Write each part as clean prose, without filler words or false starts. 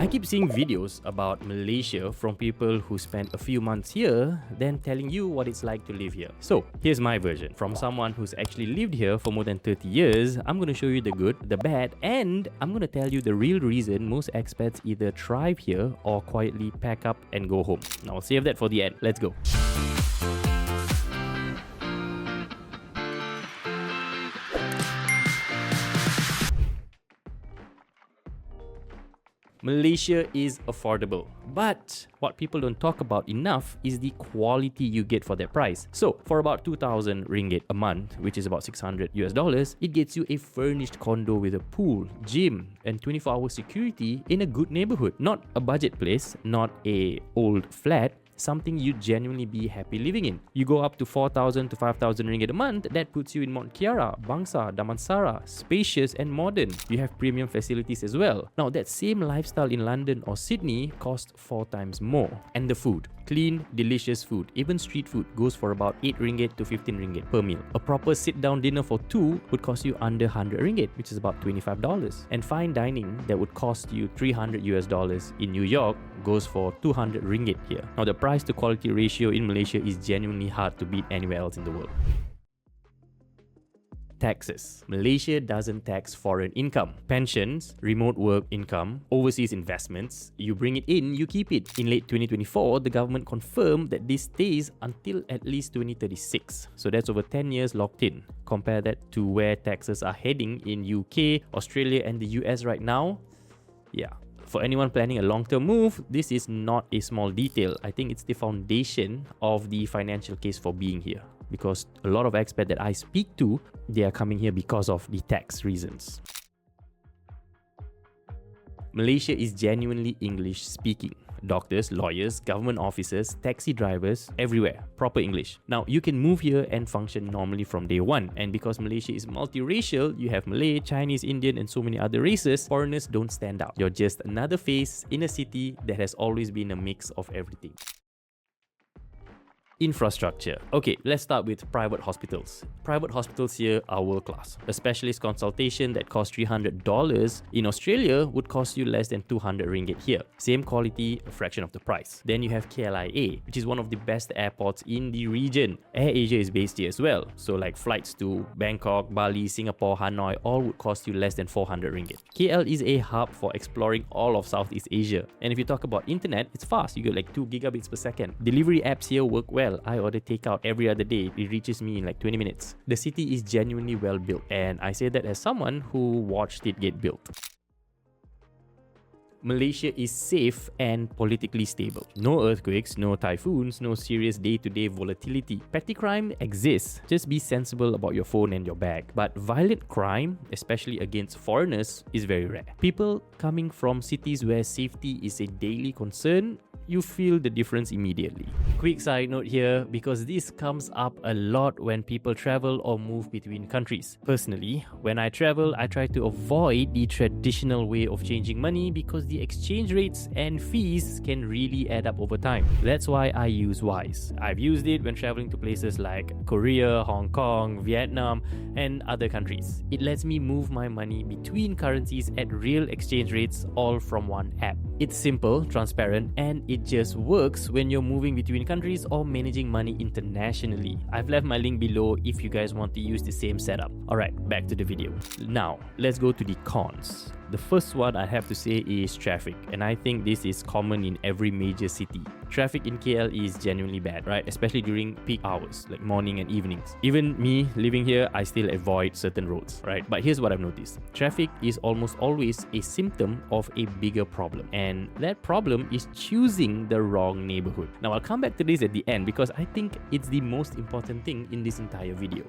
I keep seeing videos about Malaysia from people who spent a few months here, then telling you what it's like to live here. So here's my version. From someone who's actually lived here for more than 30 years, I'm going to show you the good, the bad, and I'm going to tell you the real reason most expats either thrive here or quietly pack up and go home. Now I'll save that for the end. Let's go. Malaysia is affordable, but what people don't talk about enough is the quality you get for that price. So for about 2,000 ringgit a month, which is about $600, it gets you a furnished condo with a pool, gym, and 24-hour security in a good neighbourhood. Not a budget place, not a old flat, something you'd genuinely be happy living in. You go up to 4,000 to 5,000 ringgit a month, that puts you in Mont Kiara, Bangsa, Damansara, spacious and modern. You have premium facilities as well. Now that same lifestyle in London or Sydney costs 4 times more. And the food. Clean, delicious food. Even street food goes for about 8 ringgit to 15 ringgit per meal. A proper sit-down dinner for 2 would cost you under 100 ringgit, which is about $25. And fine dining that would cost you $300 in New York goes for 200 ringgit here. Now the price to quality ratio in Malaysia is genuinely hard to beat anywhere else in the world. Taxes. Malaysia doesn't tax foreign income, pensions, remote work income, overseas investments. You bring it in, you keep it. In late 2024, the government confirmed that this stays until at least 2036. So that's over 10 years locked in. Compare that to where taxes are heading in UK, Australia and the US right now. Yeah. For anyone planning a long-term move, this is not a small detail. I think it's the foundation of the financial case for being here. Because a lot of expats that I speak to, they are coming here because of the tax reasons. Malaysia is genuinely English speaking. Doctors, lawyers, government officers, taxi drivers, everywhere. Proper English. Now, you can move here and function normally from day one. And because Malaysia is multiracial, you have Malay, Chinese, Indian, and so many other races, foreigners don't stand out. You're just another face in a city that has always been a mix of everything. Infrastructure. Okay, let's start with private hospitals. Private hospitals here are world class. A specialist consultation that costs $300 in Australia would cost you less than 200 ringgit here. Same quality, a fraction of the price. Then you have KLIA, which is one of the best airports in the region. AirAsia is based here as well. So like flights to Bangkok, Bali, Singapore, Hanoi, all would cost you less than 400 ringgit. KL is a hub for exploring all of Southeast Asia. And if you talk about internet, it's fast. You get like 2 gigabits per second. Delivery apps here work well. I order takeout every other day. It reaches me in like 20 minutes. The city is genuinely well built, and I say that as someone who watched it get built. Malaysia is safe and politically stable. No earthquakes, no typhoons, no serious day-to-day volatility. Petty crime exists. Just be sensible about your phone and your bag. But violent crime, especially against foreigners, is very rare. People coming from cities where safety is a daily concern, you feel the difference immediately. Quick side note here, because this comes up a lot when people travel or move between countries. Personally, when I travel, I try to avoid the traditional way of changing money because the exchange rates and fees can really add up over time. That's why I use Wise. I've used it when traveling to places like Korea, Hong Kong, Vietnam, and other countries. It lets me move my money between currencies at real exchange rates all from one app. It's simple, transparent, and it just works when you're moving between countries or managing money internationally. I've left my link below if you guys want to use the same setup. Alright, back to the video. Now, let's go to the cons. The first one I have to say is traffic, and I think this is common in every major city. Traffic in KL is genuinely bad, right? Especially during peak hours, like morning and evenings. Even me living here, I still avoid certain roads, right? But here's what I've noticed. Traffic is almost always a symptom of a bigger problem, and that problem is choosing the wrong neighborhood. Now, I'll come back to this at the end because I think it's the most important thing in this entire video.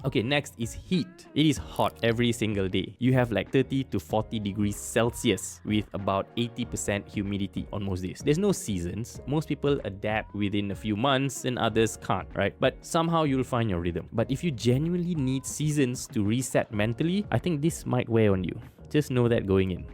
Okay, next is heat. It is hot every single day. You have like 30 to 40 degrees Celsius with about 80% humidity on most days. There's no seasons. Most people adapt within a few months and others can't, right? But somehow you'll find your rhythm. But if you genuinely need seasons to reset mentally, I think this might wear on you. Just know that going in.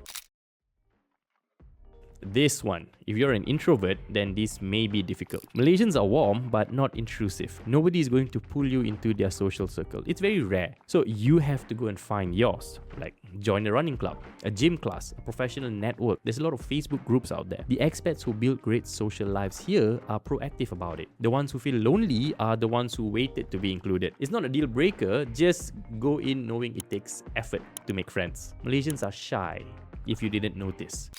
This one. If you're an introvert, then this may be difficult. Malaysians are warm, but not intrusive. Nobody is going to pull you into their social circle. It's very rare. So you have to go and find yours. Like join a running club, a gym class, a professional network. There's a lot of Facebook groups out there. The expats who build great social lives here are proactive about it. The ones who feel lonely are the ones who waited to be included. It's not a deal breaker, just go in knowing it takes effort to make friends. Malaysians are shy, if you didn't notice.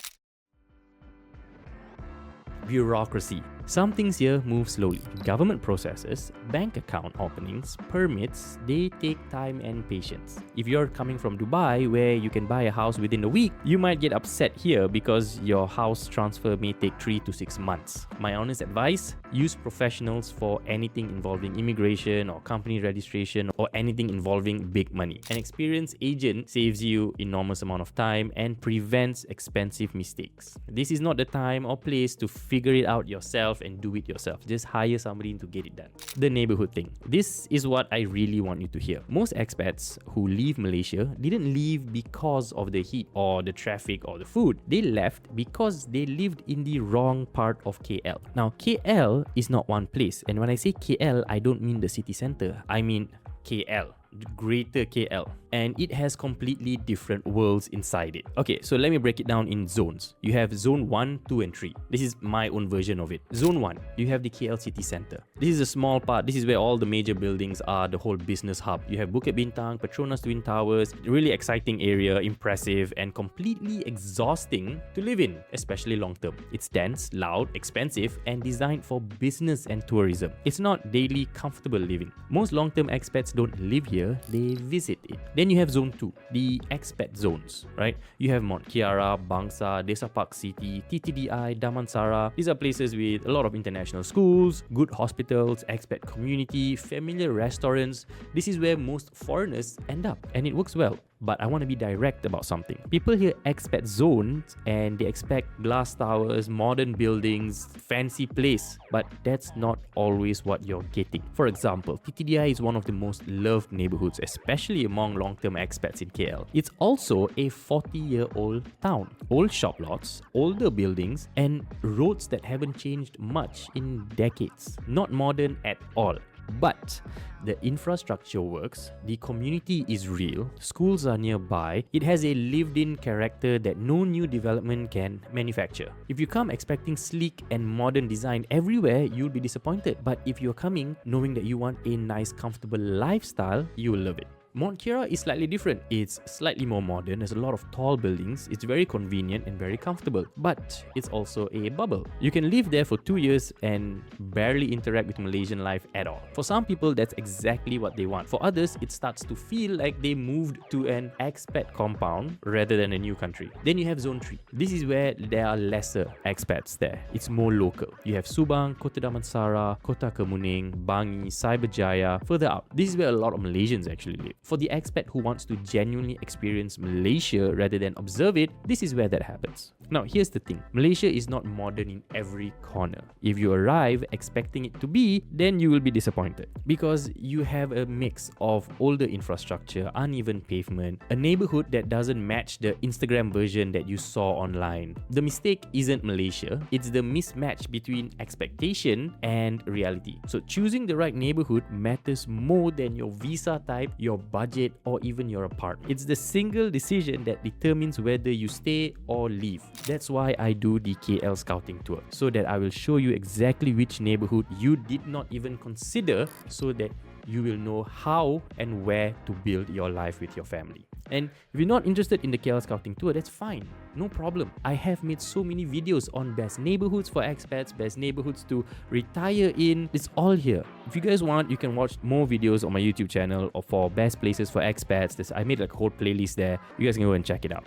Bureaucracy. Some things here move slowly. Government processes, bank account openings, permits, they take time and patience. If you're coming from Dubai, where you can buy a house within a week, you might get upset here because your house transfer may take 3 to 6 months. My honest advice, use professionals for anything involving immigration or company registration or anything involving big money. An experienced agent saves you enormous amount of time and prevents expensive mistakes. This is not the time or place to figure it out yourself and do it yourself. Just hire somebody to get it done. The neighbourhood thing. This is what I really want you to hear. Most expats who leave Malaysia didn't leave because of the heat or the traffic or the food. They left because they lived in the wrong part of KL. Now, KL is not one place. And when I say KL, I don't mean the city centre. I mean KL. Greater KL, and it has completely different worlds inside it. Okay, so let me break it down in zones. You have zone 1, 2 and 3. This is my own version of it. Zone 1, you have the KL city center. This is a small part. This is where all the major buildings are, the whole business hub. You have Bukit Bintang, Petronas Twin Towers, really exciting area, impressive and completely exhausting to live in, especially long term. It's dense, loud, expensive and designed for business and tourism. It's not daily comfortable living. Most long-term expats don't live here, they visit it. Then you have zone 2, the expat zones, right? You have Mont Kiara, Bangsa, Desa Park City, TTDI, Damansara. These are places with a lot of international schools, good hospitals, expat community, familiar restaurants. This is where most foreigners end up, and it works well. But I want to be direct about something. People hear expat zones and they expect glass towers, modern buildings, fancy place. But that's not always what you're getting. For example, TTDI is one of the most loved neighborhoods, especially among long-term expats in KL. It's also a 40-year-old town. Old shop lots, older buildings, and roads that haven't changed much in decades. Not modern at all. But the infrastructure works, the community is real, schools are nearby, it has a lived-in character that no new development can manufacture. If you come expecting sleek and modern design everywhere, you'll be disappointed. But if you're coming knowing that you want a nice, comfortable lifestyle, you will love it. Mont Kiara is slightly different. It's slightly more modern, there's a lot of tall buildings, it's very convenient and very comfortable, but it's also a bubble. You can live there for 2 years and barely interact with Malaysian life at all. For some people, that's exactly what they want. For others, it starts to feel like they moved to an expat compound rather than a new country. Then you have Zone 3. This is where there are lesser expats there. It's more local. You have Subang, Kota Damansara, Kota Kemuning, Bangi, Cyberjaya, further out. This is where a lot of Malaysians actually live. For the expat who wants to genuinely experience Malaysia rather than observe it, this is where that happens. Now, here's the thing. Malaysia is not modern in every corner. If you arrive expecting it to be, then you will be disappointed. Because you have a mix of older infrastructure, uneven pavement, a neighborhood that doesn't match the Instagram version that you saw online. The mistake isn't Malaysia, it's the mismatch between expectation and reality. So choosing the right neighborhood matters more than your visa type, your budget, or even your apartment. It's the single decision that determines whether you stay or leave. That's why I do the KL scouting tour, so that I will show you exactly which neighborhood you did not even consider, so that you will know how and where to build your life with your family. And if you're not interested in the KL scouting tour, that's fine, no problem. I have made so many videos on best neighborhoods for expats, best neighborhoods to retire in. It's all here. If you guys want, you can watch more videos on my YouTube channel or for best places for expats. I made like a whole playlist there. You guys can go and check it out.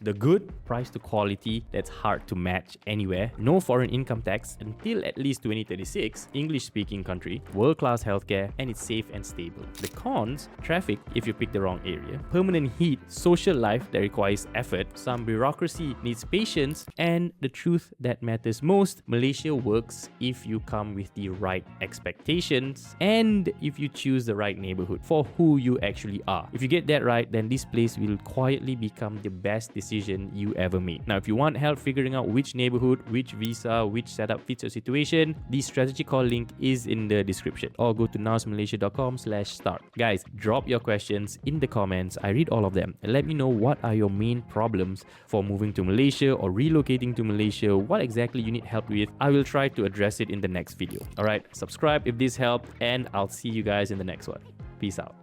The good, price to quality that's hard to match anywhere, no foreign income tax until at least 2036, English-speaking country, world-class healthcare, and it's safe and stable. The cons, traffic if you pick the wrong area, permanent heat, social life that requires effort, some bureaucracy needs patience, and the truth that matters most, Malaysia works if you come with the right expectations and if you choose the right neighborhood for who you actually are. If you get that right, then this place will quietly become the best decision you ever made. Now, if you want help figuring out which neighborhood, which visa, which setup fits your situation, the strategy call link is in the description, or go to nowsmalaysia.com/start. Guys, drop your questions in the comments. I read all of them and let me know what are your main problems for moving to Malaysia or relocating to Malaysia, what exactly you need help with. I will try to address it in the next video. Alright, subscribe if this helped, and I'll see you guys in the next one. Peace out.